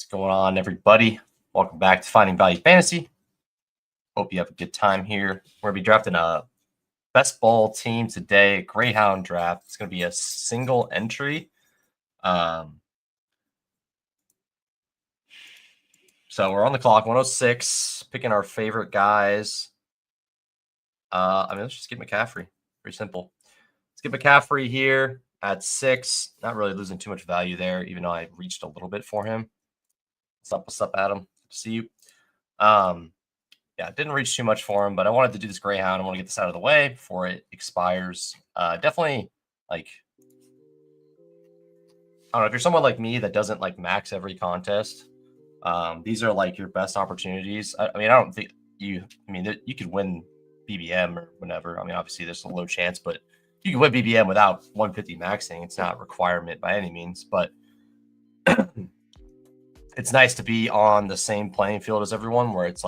What's going on, everybody? Welcome back to Finding Value Fantasy. Hope you have a good time here. We're going to be drafting a best ball team today, Greyhound draft. It's going to be a single entry. So we're on the clock, 106, picking our favorite guys. Let's just get McCaffrey. Pretty simple. Let's get McCaffrey here at 6. Not really losing too much value there, even though I reached a little bit for him. What's up, Adam? See you. Didn't reach too much for him, but I wanted to do this Greyhound. I want to get this out of the way before it expires. Definitely, I don't know, if you're someone like me that doesn't max every contest, these are your best opportunities. I don't think you could win BBM or whatever. Obviously there's a low chance, but you can win BBM without 150 maxing. It's not a requirement by any means, but it's nice to be on the same playing field as everyone, where it's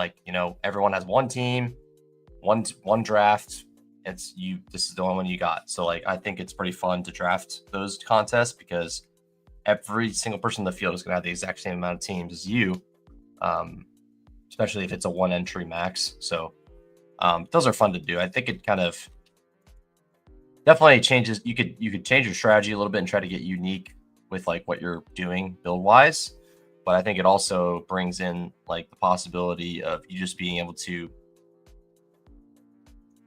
everyone has one team, one draft. This is the only one you got. So I think it's pretty fun to draft those contests because every single person in the field is going to have the exact same amount of teams as you, especially if it's a one entry max. So those are fun to do. I think it kind of definitely changes. You could change your strategy a little bit and try to get unique with what you're doing build wise. But I think it also brings in the possibility of you just being able to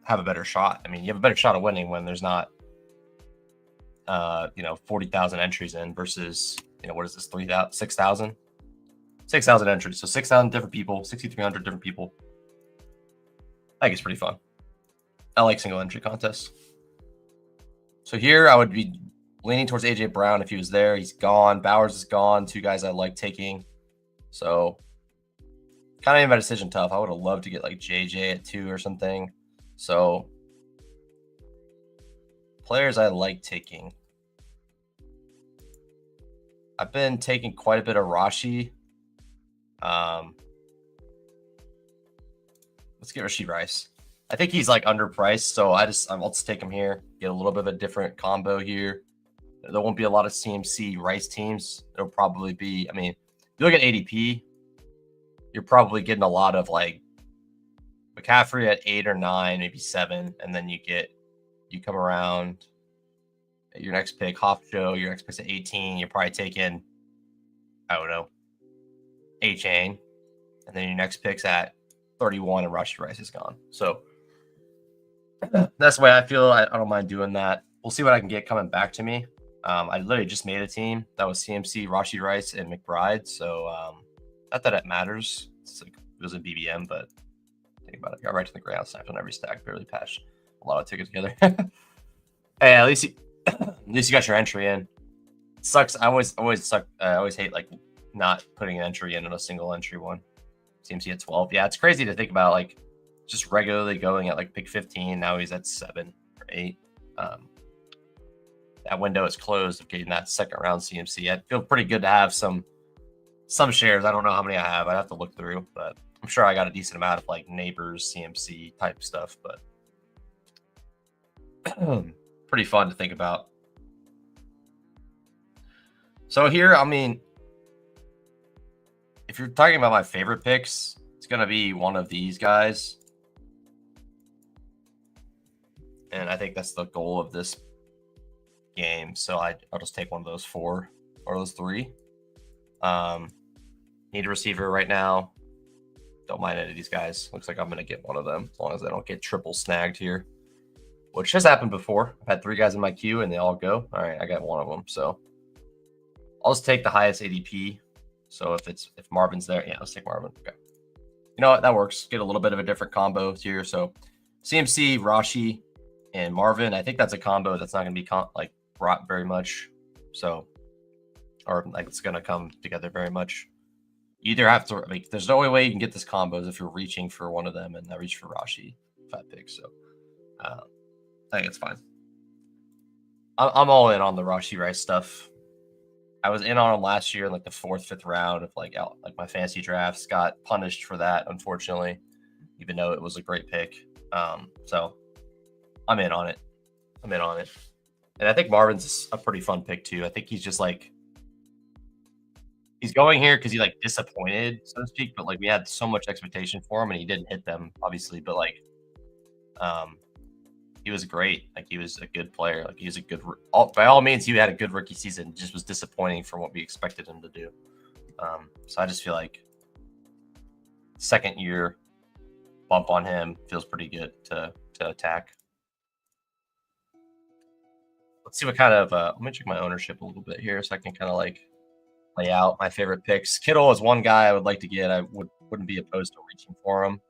have a better shot. You have a better shot of winning when there's not 40,000 entries in versus, what is this, 6,000 entries. So 6,000 different people, 6,300 different people. I think it's pretty fun. I like single entry contests. So here I would be leaning towards AJ Brown if he was there. He's gone. Bowers is gone. Two guys I like taking. So kind of made my decision tough. I would have loved to get JJ at 2 or something. So players I like taking. I've been taking quite a bit of Rashi. Let's get Rashee Rice. I think he's underpriced, so I'll just take him here. Get a little bit of a different combo here. There won't be a lot of CMC Rice teams. It'll probably be, if you look at ADP, you're probably getting a lot of McCaffrey at 8 or 9, maybe 7, and then you come around your next pick, Hofshow, your next pick's at 18. You're probably taking, I don't know, A-Chain, and then your next pick's at 31 and Rashee Rice is gone. So that's the way I feel. I don't mind doing that. We'll see what I can get coming back to me. I literally just made a team that was CMC, Rashee Rice, and McBride. So not that it matters. It was a BBM, but think about it. Got right to the ground, snapped on every stack, barely patched a lot of tickets together. Hey, at least you got your entry in. It sucks. I always hate not putting an entry in a single entry one. CMC at 12. Yeah, it's crazy to think about just regularly going at pick 15. Now he's at 7 or 8. That window is closed of getting that second round CMC. I feel pretty good to have some shares. I don't know how many I have. I'd have to look through, but I'm sure I got a decent amount of neighbors CMC type stuff, but pretty fun to think about. So here, if you're talking about my favorite picks, it's going to be one of these guys. And I think that's the goal of this game. So I'll just take one of those 4 or those 3. Need a receiver right now. Don't mind any of these guys. Looks like I'm going to get one of them as long as I don't get triple snagged here, which has happened before. I've had 3 guys in my queue and they all go. All right, I got one of them. So I'll just take the highest ADP. So if Marvin's there, yeah, let's take Marvin. Okay. You know what? That works. Get a little bit of a different combo here. So CMC, Rashi, and Marvin. I think that's a combo that's not going to be brought very much. So, or it's going to come together very much. You either have to, there's no way you can get this combo is if you're reaching for one of them, and I reach for Rashi if I pick. So I think it's fine. I'm all in on the Rashee Rice stuff. I was in on him last year in the 4th, 5th round of my fantasy drafts. Got punished for that, unfortunately, even though it was a great pick. So I'm in on it. And I think Marvin's a pretty fun pick too. I think he's just he's going here because he like disappointed, so to speak. But like we had so much expectation for him, and he didn't hit them, obviously. But like, um, he was great. Like he was a good player. Like he was a good. By all means, he had a good rookie season. Just was disappointing from what we expected him to do. So I just feel like second year bump on him feels pretty good to attack. Let's see what kind of. Let me check my ownership a little bit here, so I can kind of like lay out my favorite picks. Kittle is one guy I would like to get. I wouldn't be opposed to reaching for him,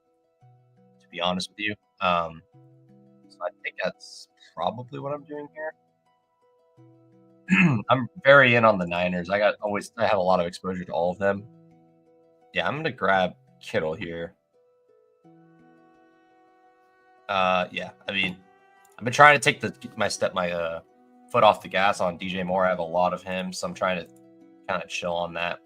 to be honest with you. So I think that's probably what I'm doing here. I'm very in on the Niners. I have a lot of exposure to all of them. Yeah, I'm gonna grab Kittle here. Yeah, I mean, I've been trying to take my foot off the gas on DJ Moore. I have a lot of him, so I'm trying to kind of chill on that.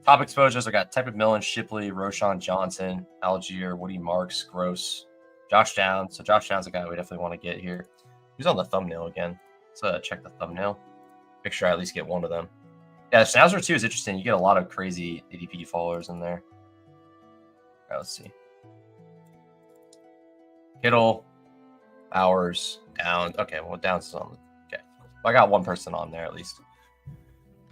Top exposures, I got Type of Millen, Shipley, Roshan Johnson, Algier, Woody Marks, Gross, Josh Downs. So Josh Downs is a guy we definitely want to get here. Who's on the thumbnail again? Let's check the thumbnail. Make sure I at least get one of them. Yeah, Schnauzer 2 is interesting. You get a lot of crazy ADP followers in there. All right, let's see. Kittle, Bowers, Downs. Okay, well, Downs is on. Okay, I got one person on there at least.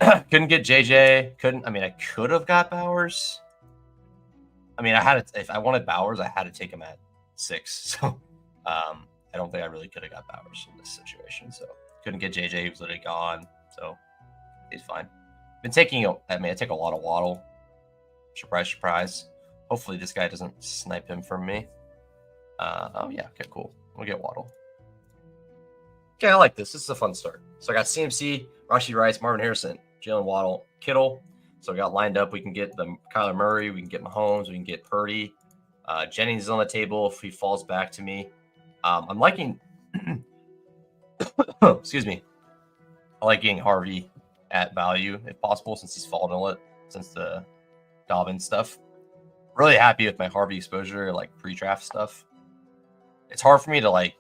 Couldn't get JJ. I could have got Bowers. I mean, if I wanted Bowers, I had to take him at 6. So I don't think I really could have got Bowers in this situation. So couldn't get JJ. He was literally gone. So he's fine. I take a lot of Waddle. Surprise, surprise. Hopefully this guy doesn't snipe him from me. Oh yeah, okay, cool. We'll get Waddle. Okay, I like this. This is a fun start. So I got CMC, Rashee Rice, Marvin Harrison, Jalen Waddle, Kittle. So we got lined up. We can get the Kyler Murray. We can get Mahomes. We can get Purdy. Jennings is on the table if he falls back to me. I'm liking. Excuse me. I like getting Harvey at value if possible, since he's fallen a lot since the Dobbins stuff. Really happy with my Harvey exposure, like pre-draft stuff. It's hard for me to like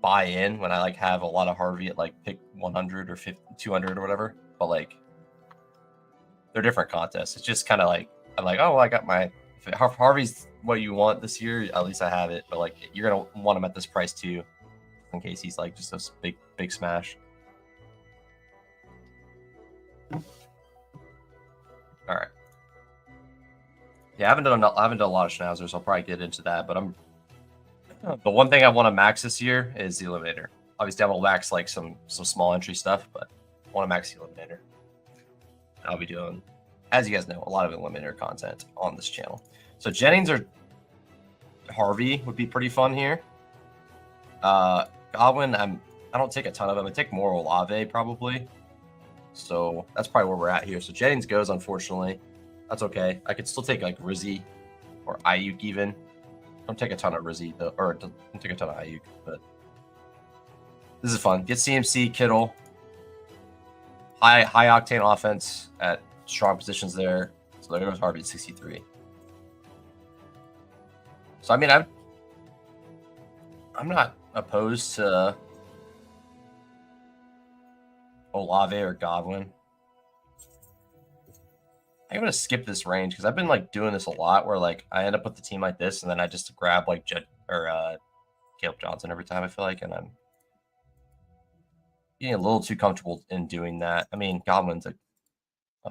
buy in when I like have a lot of Harvey at like pick 100 or 50, 200 or whatever. But like they're different contests. It's just kind of like I'm like, oh, well, I got my if Harvey's what you want this year. At least I have it. But like you're gonna want him at this price too, in case he's like just a big smash. All right. Yeah, I haven't done a lot of schnauzers. So I'll probably get into that. But the one thing I want to max this year is the Eliminator. Obviously, I will max like some small entry stuff, but I want to max the Eliminator. I'll be doing, as you guys know, a lot of Eliminator content on this channel. So Jennings or Harvey would be pretty fun here. Godwin, I don't take a ton of them. I take more Olave probably. So that's probably where we're at here. So Jennings goes, unfortunately. That's okay. I could still take like Rizzy or Ayuk even. Don't take a ton of Rizzy though, or don't take a ton of Ayuk, but this is fun. Get CMC, Kittle. High octane offense at strong positions there. So there goes Harvey at 63. So I mean, I'm not opposed to Olave or Godwin. I'm gonna skip this range because I've been like doing this a lot where like I end up with a team like this and then I just grab like Caleb Johnson every time I feel like, and I'm getting a little too comfortable in doing that. I mean, Godwin's a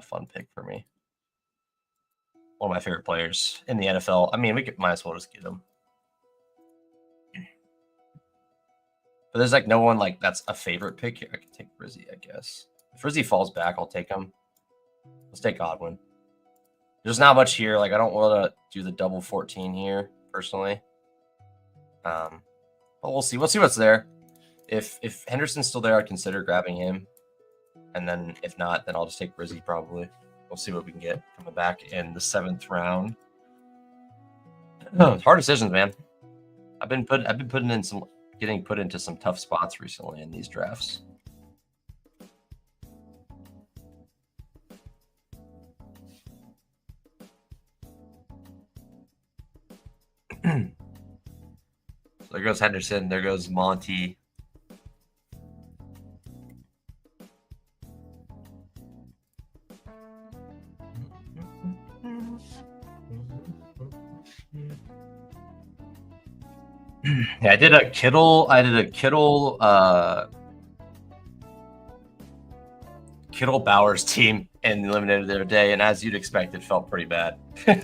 fun pick for me. One of my favorite players in the NFL. I mean, might as well just get him. But there's like no one like that's a favorite pick here. I can take Rizzy, I guess. If Rizzy falls back, I'll take him. Let's take Godwin. There's not much here. Like I don't want to do the double 14 here personally. But we'll see. We'll see what's there. If Henderson's still there, I'd consider grabbing him. And then if not, then I'll just take Rizzy probably. We'll see what we can get coming back in the 7th round. Hard decisions, man. I've been getting put into some tough spots recently in these drafts. So there goes Henderson. There goes Monty. Yeah, I did a Kittle. Kittle Bowers team and eliminated their day, and as you'd expect, it felt pretty bad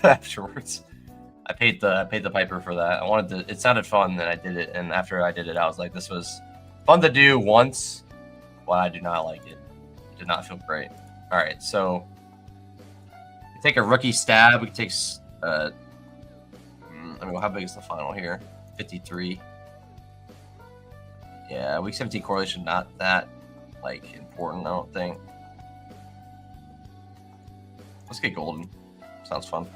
afterwards. I paid the piper for that. I wanted to. It sounded fun, and I did it. And after I did it, I was like, this was fun to do once, but I do not like it. It did not feel great. All right, so we take a rookie stab. We can take. I mean, how big is the final here? 53. Yeah, week 17 correlation not that like important. I don't think. Let's get golden. Sounds fun.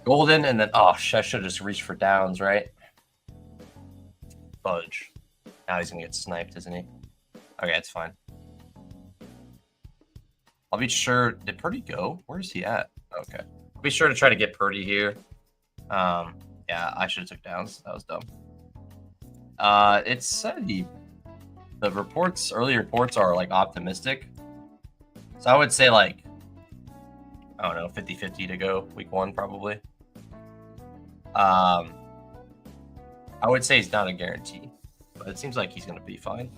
Golden, and then I should have just reached for downs, right? Fudge. Now he's gonna get sniped, isn't he? Okay, it's fine. I'll be sure. Did Purdy go? Where is he at? Okay. I'll be sure to try to get Purdy here. Yeah, I should have took downs. That was dumb. It said the early reports are like optimistic. So I would say like, I don't know, 50-50 to go week 1 probably. I would say he's not a guarantee, but it seems like he's going to be fine.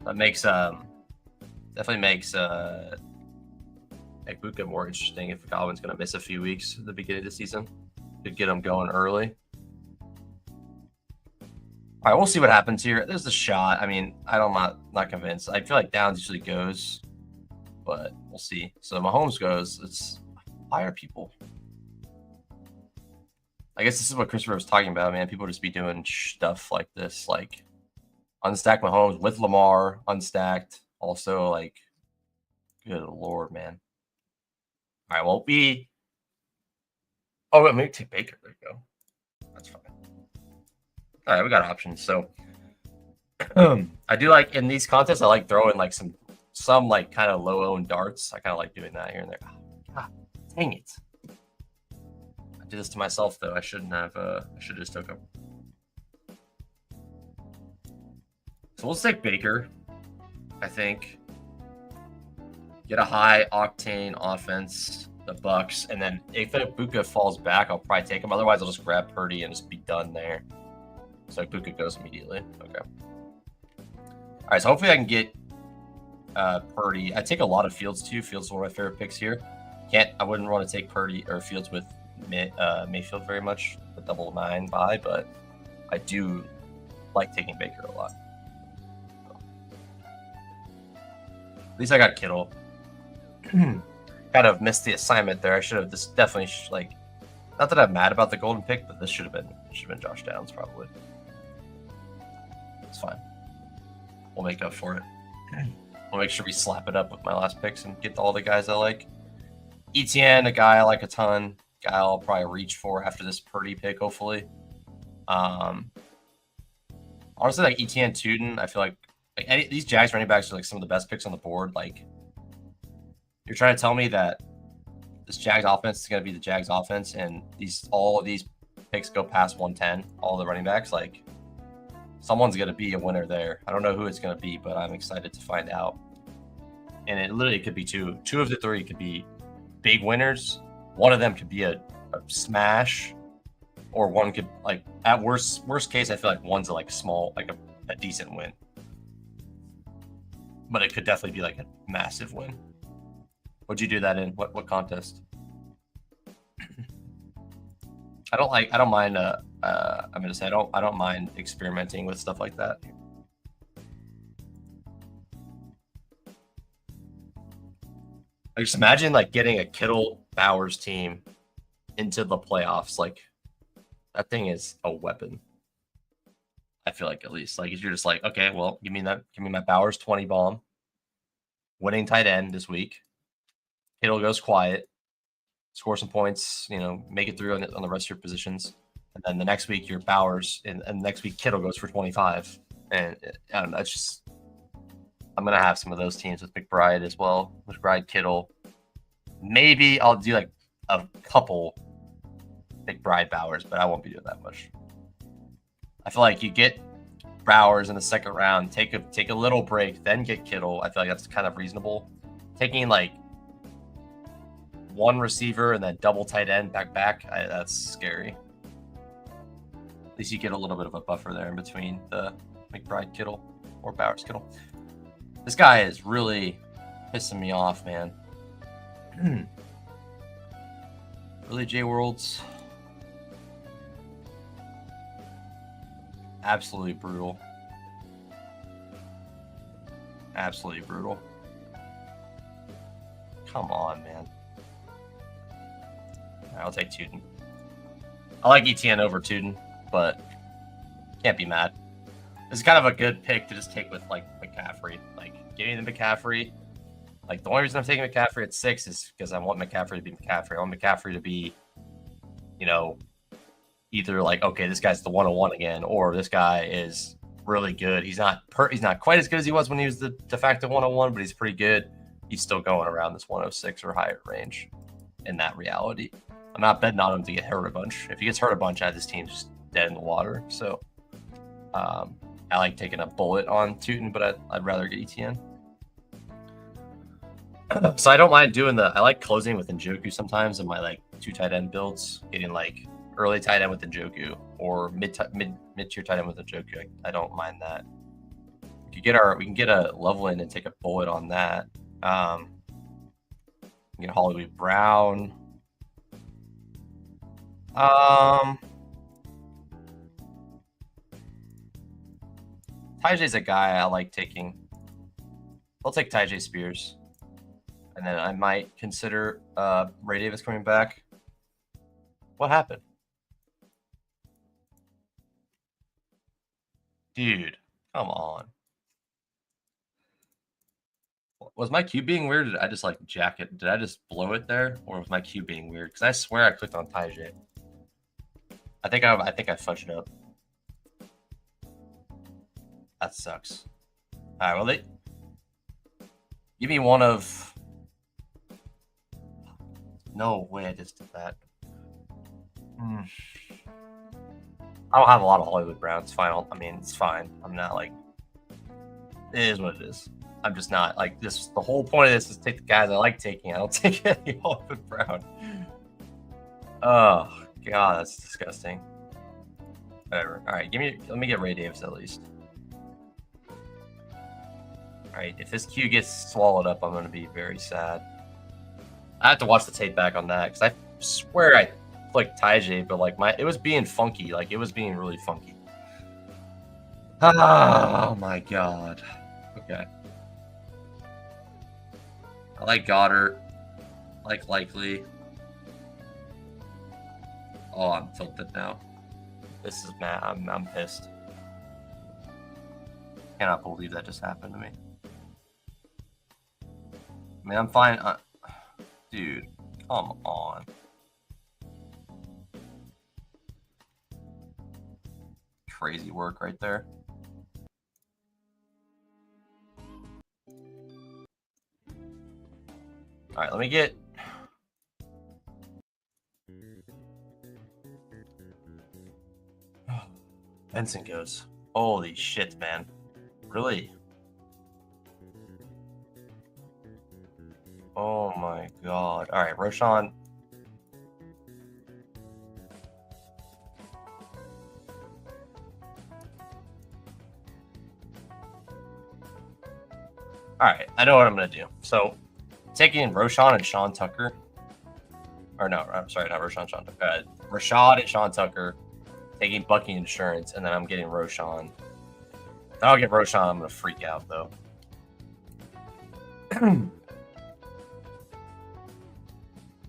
That makes definitely makes Ekbuka more interesting if Godwin's going to miss a few weeks at the beginning of the season. Could get him going early. All right, we'll see what happens here. There's the shot. I mean, I'm not convinced. I feel like downs usually goes, but we'll see. So Mahomes goes. It's fire people. I guess this is what Christopher was talking about, man. People just be doing stuff like this, like unstack Mahomes with Lamar, unstacked. Also, like, good Lord, man. All right, well, oh, maybe take Baker. There you go. That's fine. All right, we got options. So I do like in these contests, I like throwing like some like kind of low-owned darts. I kind of like doing that here and there. Oh, God, dang it. I did this to myself though. I shouldn't have. I should have just took him. So we'll take Baker, I think. Get a high octane offense, the Bucks, and then if Buka falls back, I'll probably take him. Otherwise, I'll just grab Purdy and just be done there. So Buka goes immediately. Okay. All right, so hopefully I can get Purdy. I take a lot of Fields too. Fields is one of my favorite picks here. I wouldn't want to take Purdy or Fields with Mayfield very much, the double 9 buy, but I do like taking Baker a lot. At least I got Kittle. Kind of missed the assignment there. I should have just definitely like, not that I'm mad about the golden pick, but this should have been Josh Downs probably. It's fine. We'll make up for it. We'll make sure we slap it up with my last picks and get all the guys I like. ETN, a guy I like a ton. Guy I'll probably reach for after this Purdy pick, hopefully. Honestly, like ETN, Tuden, I feel like these Jags running backs are like some of the best picks on the board. Like, you're trying to tell me that this Jags offense is going to be the Jags offense, and all of these picks go past 110, all the running backs. Like, someone's going to be a winner there. I don't know who it's going to be, but I'm excited to find out. And it literally could be two. Two of the three could be big winners. One of them could be a smash, or one could, like, at worst case, I feel like one's like small, like a decent win. But it could definitely be like a massive win. What'd you do that in? What contest? I don't mind. I'm gonna say I don't mind experimenting with stuff like that. I just imagine like getting a Kittle Bowers team into the playoffs. Like, that thing is a weapon. I feel like, at least, like, if you're just like, okay, well, give me my Bowers 20 bomb, winning tight end this week. Kittle goes quiet, score some points, make it through on the rest of your positions. And then the next week, your Bowers, and next week, Kittle goes for 25. And I don't know, it's just, I'm going to have some of those teams with McBride as well. McBride, Kittle. Maybe I'll do like a couple McBride Bowers, but I won't be doing that much. I feel like you get Bowers in the second round, take a little break, then get Kittle. I feel like that's kind of reasonable. Taking like one receiver and then double tight end back, that's scary. At least you get a little bit of a buffer there in between the McBride Kittle or Bowers Kittle. This guy is really pissing me off, man. Really, J Worlds? Absolutely brutal. Absolutely brutal. Come on, man. Right, I'll take Tuden. I like ETN over Tuden, but can't be mad. This is kind of a good pick to just take with, like, McCaffrey. Like, give me the McCaffrey. Like, the only reason I'm taking McCaffrey at 6 is because I want McCaffrey to be McCaffrey. I want McCaffrey to be, you know, either like, okay, this guy's the 101 again, or this guy is really good. He's not quite as good as he was when he was the de facto 101, but he's pretty good. He's still going around this 106 or higher range in that reality. I'm not betting on him to get hurt a bunch. If he gets hurt a bunch, this team's just dead in the water. So I like taking a bullet on Tuten, but I'd rather get ETN. So I don't mind doing I like closing with Njoku sometimes in my like 2 tight end builds, getting like early tight end with Njoku or mid tier tight end with Njoku. I don't mind that. We can get a level in and take a bullet on that. Get Hollywood Brown. Tyjae's a guy I like taking. I'll take Tyjae Spears. And then I might consider Ray Davis coming back. What happened? Dude, come on. Was my cue being weird? Or did I just like jack it? Did I just blow it there? Or was my cue being weird? Because I swear I clicked on Tyjae. I think I fudged it up. That sucks. All right, well, give me one of... No way I just did that. I don't have a lot of Hollywood Brown. It's fine. I mean, it's fine. I'm not like... It is what it is. I'm just not like this. The whole point of this is take the guys I like taking. I don't take any Hollywood Brown. Oh, God, that's disgusting. Whatever. All right, let me get Ray Davis at least. All right, if this Q gets swallowed up, I'm going to be very sad. I have to watch the tape back on that because I swear I clicked Tyjae, but like it was being funky. Like it was being really funky. Oh my God. Okay. I like Goddard. I like Likely. Oh, I'm tilted now. This is mad. I'm pissed. Cannot believe that just happened to me. I mean, I'm fine. Dude, come on. Crazy work right there. All right, let me get... Benson goes. Holy shit, man. Really? Oh my God. All right, Roshan. All right, I know what I'm going to do. So, taking Roshan and Sean Tucker. Or no, I'm sorry, not Roshan, Sean Tucker. Rashad and Sean Tucker. Taking Bucky Insurance, and then I'm getting Roshan. If I don't get Roshan, I'm going to freak out, though.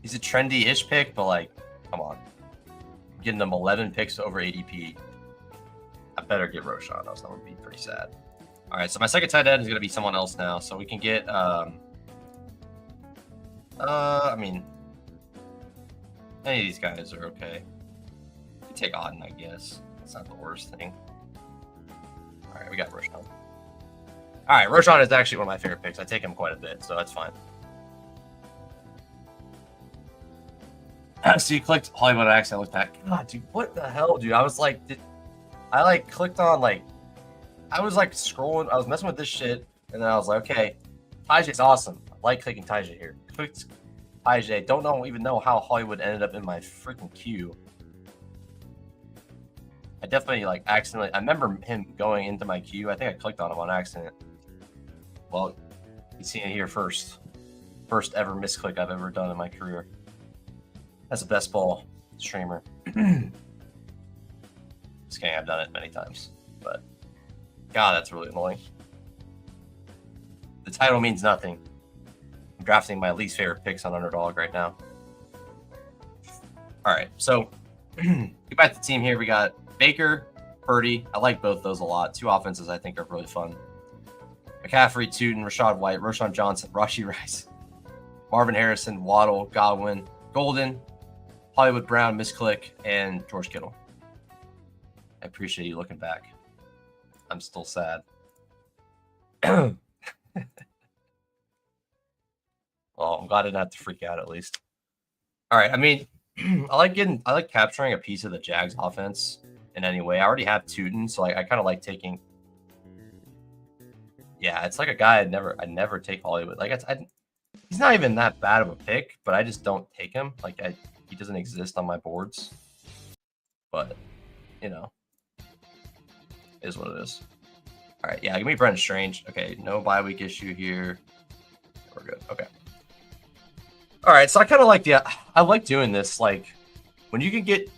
He's a trendy-ish pick, but, like, come on. I'm getting them 11 picks over ADP. I better get Roshan, else I'm going to be pretty sad. All right, so my second tight end is going to be someone else now, so we can get, I mean, any of these guys are okay. We take Auden, I guess. That's not the worst thing. All right, we got Roshan. All right, Roshan is actually one of my favorite picks. I take him quite a bit, so that's fine. So you clicked Hollywood X, I looked back. God, dude, what the hell, dude? I was like, I like clicked on like, I was like scrolling, I was messing with this shit, and then I was like, okay, Tyjae's awesome. I like clicking Tyjae here. Clicked Tyjae. Don't even know how Hollywood ended up in my freaking queue. I definitely like accidentally. I remember him going into my queue. I think I clicked on him on accident. Well, you see it here first. First ever misclick I've ever done in my career as a best ball streamer. Just kidding, I've done it many times, but God, that's really annoying. The title means nothing. I'm drafting my least favorite picks on Underdog right now. All right, so get back to the team here. We got Baker, Purdy. I like both those a lot. Two offenses I think are really fun. McCaffrey, Tootin, Rashad White, Roshan Johnson, Rashee Rice, Marvin Harrison, Waddle, Godwin, Golden, Hollywood Brown, Misclick, and George Kittle. I appreciate you looking back. I'm still sad. Well, I'm glad I didn't have to freak out at least. All right. I mean, I like capturing a piece of the Jags offense in any way. I already have Tootin, so like I kind of like taking. Yeah, it's like a guy I'd never take Hollywood. Like he's not even that bad of a pick, but I just don't take him. Like he doesn't exist on my boards. But you know, it is what it is. All right, yeah, give me Brendan Strange. Okay, no bye week issue here. We're good. Okay. All right, so I kind of like I like doing this. Like when you can get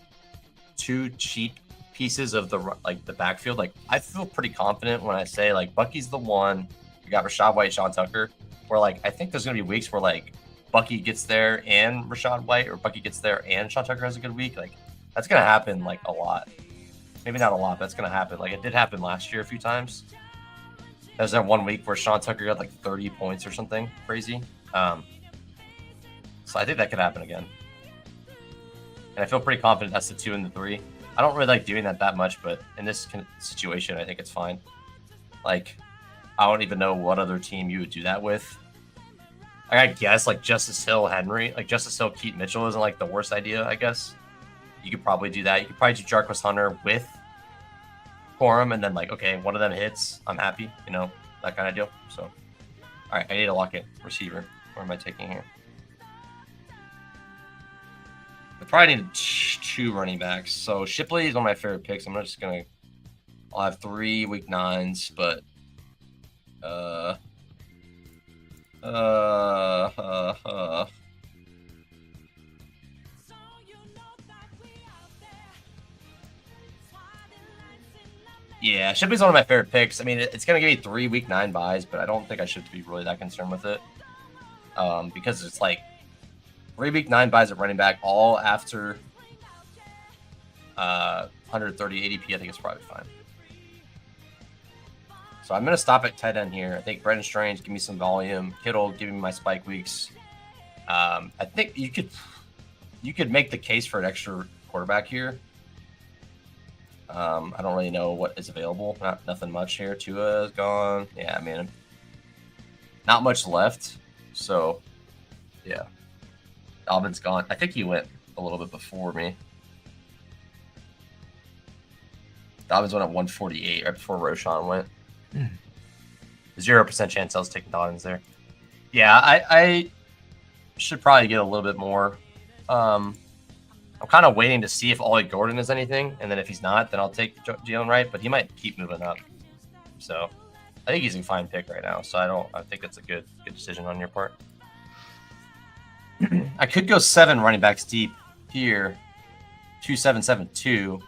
two cheap pieces of the backfield, like I feel pretty confident when I say like Bucky's the one. You got Rashad White, Sean Tucker. Where like I think there's gonna be weeks where like Bucky gets there and Rashad White, or Bucky gets there and Sean Tucker has a good week. Like that's gonna happen like a lot. Maybe not a lot, but that's gonna happen. Like it did happen last year a few times. There was that one week where Sean Tucker got like 30 points or something crazy. So I think that could happen again. And I feel pretty confident that's the 2 and the 3. I don't really like doing that much, but in this situation, I think it's fine. Like, I don't even know what other team you would do that with. I guess like Justice Hill, Henry, like Justice Hill, Keaton Mitchell isn't like the worst idea, I guess. You could probably do that. You could probably do Jarquez Hunter with Corum, and then like, okay, one of them hits, I'm happy, you know, that kind of deal. So, all right, I need to lock in receiver. Where am I taking here? I probably need 2 running backs. So Shipley is one of my favorite picks. I'm not just gonna. I'll have 3 week 9s, but yeah, Shipley's one of my favorite picks. I mean, it's gonna give me 3 week 9 buys, but I don't think I should be really that concerned with it, because it's like 3 week 9 buys at running back, all after 130 ADP. I think it's probably fine. So I'm going to stop at tight end here. I think Brendan Strange, give me some volume. Kittle, give me my spike weeks. I think you could make the case for an extra quarterback here. I don't really know what is available. Nothing much here. Tua is gone. Yeah, I mean, not much left. So, yeah. Alvin's gone. I think he went a little bit before me. Dobbins went at 148 right before Roshan went. 0% chance I was taking Dobbins there. Yeah, I should probably get a little bit more. I'm kind of waiting to see if Ollie Gordon is anything, and then if he's not, then I'll take Jalen Wright, but he might keep moving up. So I think he's a fine pick right now. So I think that's a good decision on your part. I could go 7 running backs deep here. 2-7-7-2. I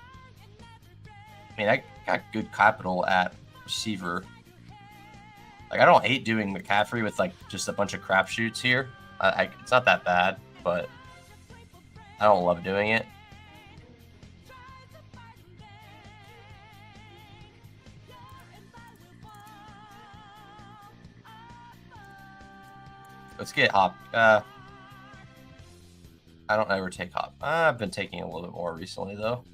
mean, I got good capital at receiver. Like, I don't hate doing McCaffrey with like just a bunch of crapshoots here. It's not that bad, but I don't love doing it. Let's get Hop. I don't ever take Hop. I've been taking a little bit more recently, though.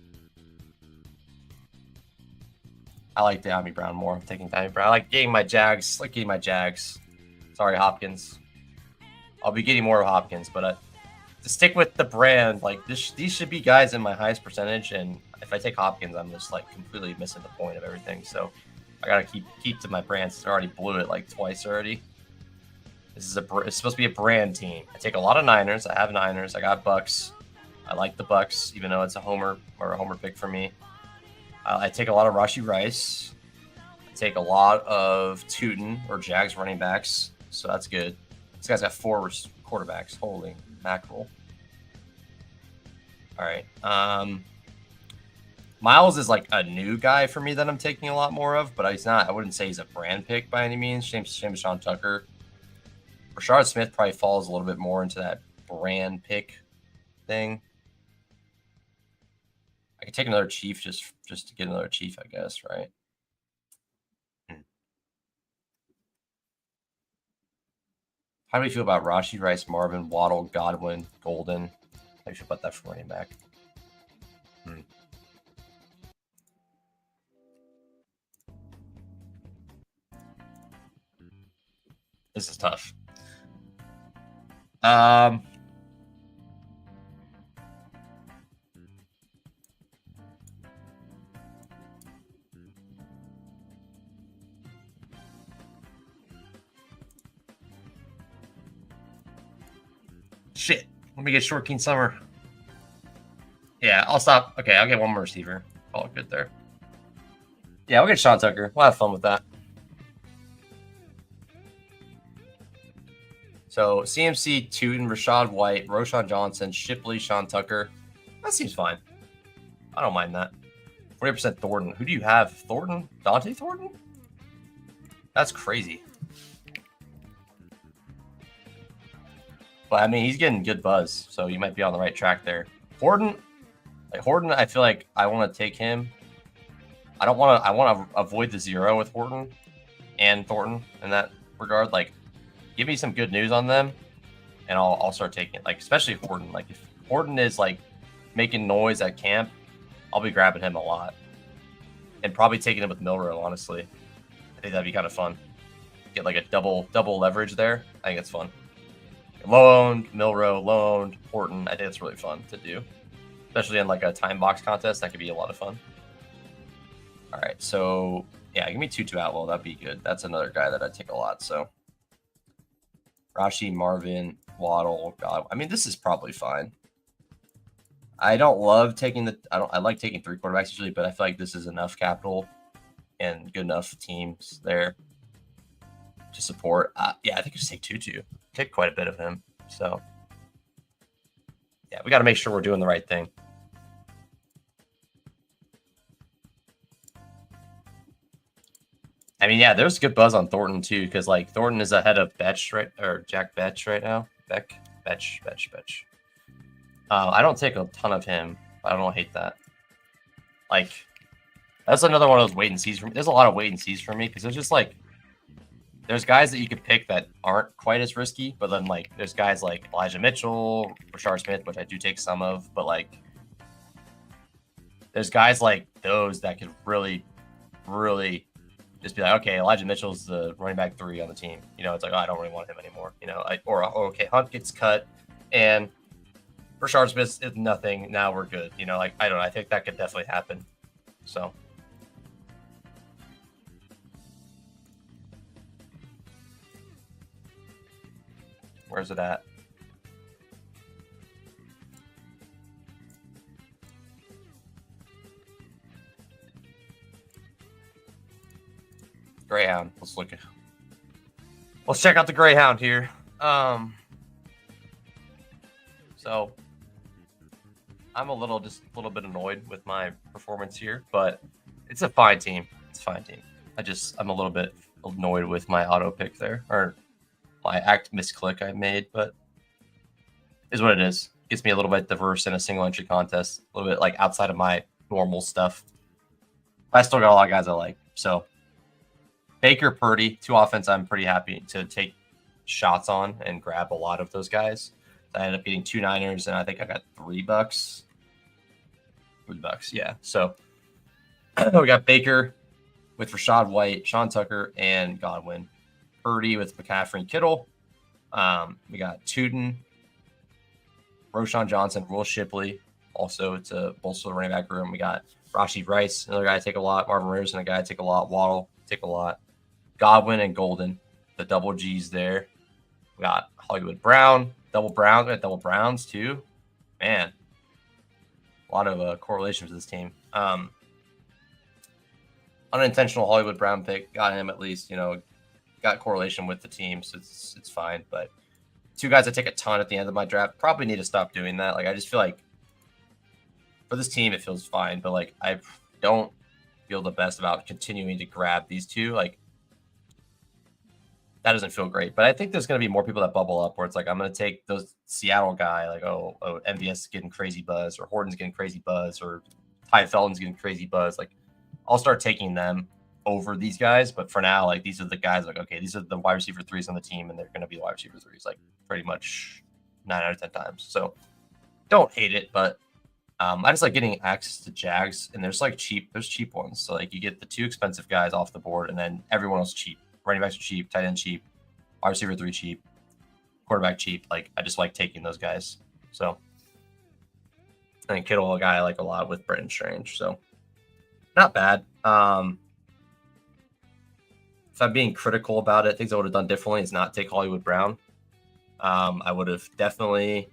I like Diami Brown more. I'm taking Diami Brown. I like getting my Jags. Sorry, Hopkins. I'll be getting more of Hopkins, but to stick with the brand, like these should be guys in my highest percentage. And if I take Hopkins, I'm just like completely missing the point of everything. So I gotta keep to my brand. I already blew it like twice already. It's supposed to be a brand team. I take a lot of Niners. I have Niners. I got Bucks. I like the Bucks, even though it's a homer pick for me. I take a lot of Rashee Rice. I take a lot of Tootin or Jags running backs, so that's good. This guy's got 4 quarterbacks. Holy mackerel. All right. Miles is like a new guy for me that I'm taking a lot more of, but he's not. I wouldn't say he's a brand pick by any means. Shame Sean Tucker. Rashard Smith probably falls a little bit more into that brand pick thing. I could take another Chief just to get another Chief, I guess, right? How do we feel about Rashee Rice, Marvin, Waddle, Godwin, Golden? How do you feel about that for running back? This is tough. Shit. Let me get Short King Summer. Yeah, I'll stop. Okay, I'll get one more receiver. Call it good there. Yeah, we'll get Sean Tucker. We'll have fun with that. So CMC, Tootin, Rashad White, Roshan Johnson, Shipley, Sean Tucker. That seems fine. I don't mind that. 40% Thornton. Who do you have? Thornton? Dante Thornton? That's crazy. But I mean, he's getting good buzz, so you might be on the right track there. Horton, I feel like I want to take him. I want to avoid the 0 with Horton and Thornton in that regard. Like, give me some good news on them, and I'll start taking it. Like, especially Horton. Like, if Horton is like making noise at camp, I'll be grabbing him a lot, and probably taking him with Milrow. Honestly, I think that'd be kind of fun. Get like a double leverage there. I think it's fun. Low-owned, Milrow, low-owned, Horton. I think it's really fun to do, especially in like a time box contest. That could be a lot of fun. All right, so yeah, give me Tutu Atwell. That'd be good. That's another guy that I'd take a lot. So Rashee, Marvin, Waddle, God. I mean, this is probably fine. I don't love taking I like taking 3 quarterbacks usually, but I feel like this is enough capital and good enough teams there to support. Yeah, I think I just take Tutu. Take quite a bit of him. So yeah, we got to make sure we're doing the right thing. I mean, yeah, there's good buzz on Thornton too, because like Thornton is ahead of Betch or Jack Betch right now. Betch. I don't take a ton of him. I don't hate that. Like, that's another one of those wait and sees. There's a lot of wait and sees for me because there's just like there's guys that you could pick that aren't quite as risky, but then like there's guys like Elijah Mitchell, Rashard Smith, which I do take some of, but like there's guys like those that could really just be like, okay, Elijah Mitchell's the running back 3 on the team. You know, it's like, oh, I don't really want him anymore. You know, okay, Hunt gets cut and Rashard Smith is nothing. Now we're good. You know, like, I don't know. I think that could definitely happen. So. Where's it at? Greyhound. Let's check out the Greyhound here. So I'm just a little bit annoyed with my performance here, but it's a fine team. It's a fine team. I'm a little bit annoyed with my auto pick there, or my misclick I made, but is what it is. Gets me a little bit diverse in a single entry contest, a little bit like outside of my normal stuff. I still got a lot of guys I like. So Baker, Purdy, 2 offense, I'm pretty happy to take shots on and grab a lot of those guys. I ended up getting 2 Niners, and I think I got $3. $3, yeah. So we got Baker with Rashad White, Sean Tucker, and Godwin. Purdy with McCaffrey and Kittle. We got Tootin, Roshan Johnson, Will Shipley, also to bolster the running back room. We got Rashee Rice, another guy I take a lot. Marvin Rosen, a guy I take a lot. Waddle, take a lot. Godwin and Golden, the double G's there. We got Hollywood Brown, double Browns. We got double Browns too. Man, a lot of correlations with this team. unintentional Hollywood Brown pick got him at least, got correlation with the team, so it's fine. But 2 guys I take a ton at the end of my draft, probably need to stop doing that. Like, I just feel like for this team it feels fine, but like I don't feel the best about continuing to grab these 2. Like, that doesn't feel great. But I think there's going to be more people that bubble up where it's like, I'm going to take those Seattle guy, like, MVS is getting crazy buzz, or Horton's getting crazy buzz, or Ty Felton's getting crazy buzz. Like, I'll start taking them over these guys. But for now, like, these are the guys, like, okay, these are the wide receiver 3s on the team, and they're going to be the wide receiver 3s, like, pretty much 9 out of 10 times. So don't hate it, but I just like getting access to Jags, and there's cheap ones. So like you get the 2 expensive guys off the board, and then everyone else cheap. Running backs are cheap, tight end cheap, wide receiver 3 cheap, quarterback cheap. Like, I just like taking those guys. So I think Kittle, a guy I like a lot with Brenton Strange. So not bad. If I'm being critical about it, things I would have done differently is not take Hollywood Brown. I would have definitely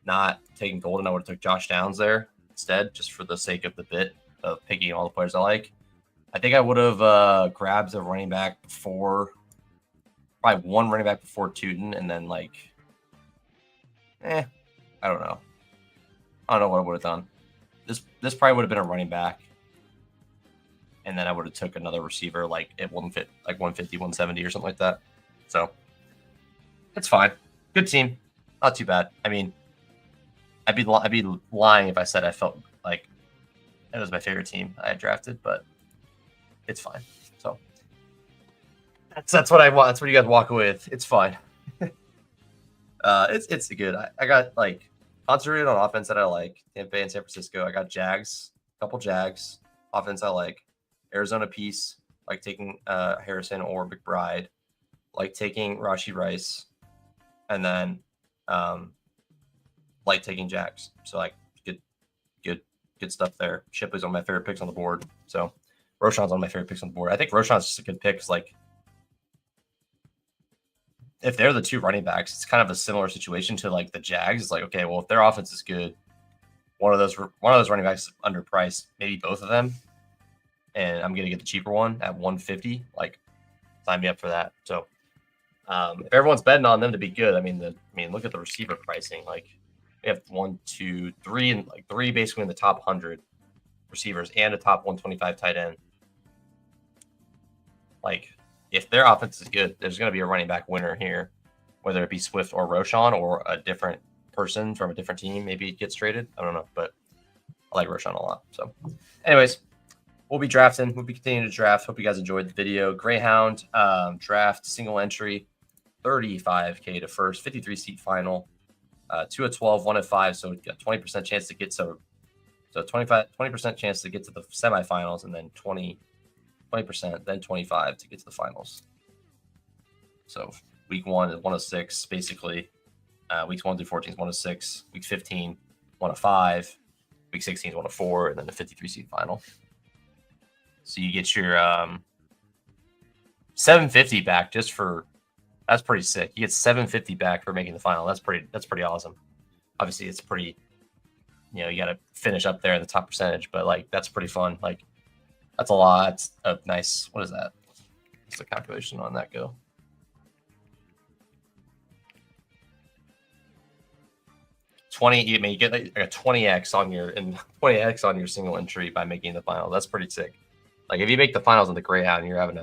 not taken Golden. I would have took Josh Downs there instead, just for the sake of the bit of picking all the players I like. I think I would have grabbed a running back before, probably one running back before Tootin, and then I don't know. I don't know what I would have done. This probably would have been a running back, and then I would have took another receiver at 150, 170 or something like that. So it's fine. Good team, not too bad. I mean, I'd be lying if I said I felt like it was my favorite team I had drafted, but it's fine. So that's what I want. That's what you guys walk away with. It's fine. It's good. I got concentrated on offense that I like. Tampa Bay and San Francisco. I got Jags, a couple Jags. Offense I like. Arizona piece, like taking Harrison or McBride, like taking Rashee Rice, and then like taking Jags. So good stuff there. Shipley's one of my favorite picks on the board. So Roschon's one of my favorite picks on the board. I think Roschon's just a good pick. If they're the 2 running backs, it's kind of a similar situation to the Jags. It's okay, well, if their offense is good, one of those running backs is underpriced, maybe both of them, and I'm gonna get the cheaper one at 150. Sign me up for that. So if everyone's betting on them to be good, I mean, look at the receiver pricing. We have 1, 2, 3, and 3 basically in the top 100 receivers and a top 125 tight end. If their offense is good, there's going to be a running back winner here, whether it be Swift or Roschon or a different person from a different team. Maybe it gets traded. I don't know, but I like Roschon a lot. So anyways, we'll be drafting. We'll be continuing to draft. Hope you guys enjoyed the video. Greyhound draft single entry, 35K to first, 53 seat final, 2 of 12, 1 of 5. So we've got 20% chance to get so 20% chance to get to the semifinals, and then 20%, then 25 to get to the finals. So week 1 is 1 of 6, basically. Weeks 1 through 14 is 1 of 6. Week 15, 1 of 5. Week 16 is 1 of 4, and then the 53 seed final. So you get your 750 back just for. That's pretty sick. You get 750 back for making the final. That's pretty awesome. Obviously, it's pretty. You got to finish up there in the top percentage, but that's pretty fun. That's a lot of nice. What is that? What's the calculation on that go? You get a 20x on your single entry by making the final. That's pretty sick. If you make the finals in the Greyhound, you're having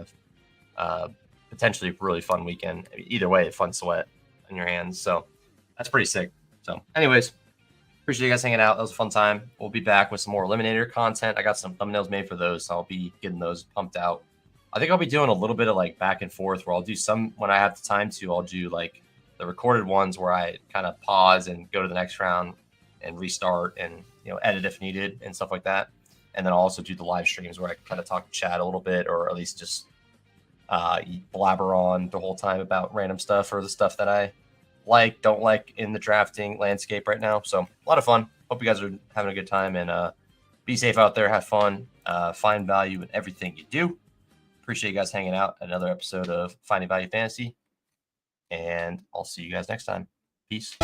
a potentially really fun weekend. Either way, fun sweat in your hands. So that's pretty sick. So anyways, appreciate you guys hanging out. That was a fun time. We'll be back with some more Eliminator content. I got some thumbnails made for those, so I'll be getting those pumped out. I think I'll be doing a little bit of back and forth where I'll do some when I have the time to. I'll do the recorded ones where I kind of pause and go to the next round and restart and edit if needed and stuff like that. And then I'll also do the live streams where I kind of talk to chat a little bit, or at least just blabber on the whole time about random stuff or the stuff that I don't like in the drafting landscape right now. So a lot of fun. Hope you guys are having a good time, and be safe out there. Have fun. Find value in everything you do. Appreciate you guys hanging out. Another episode of Finding Value Fantasy, and I'll see you guys next time. Peace.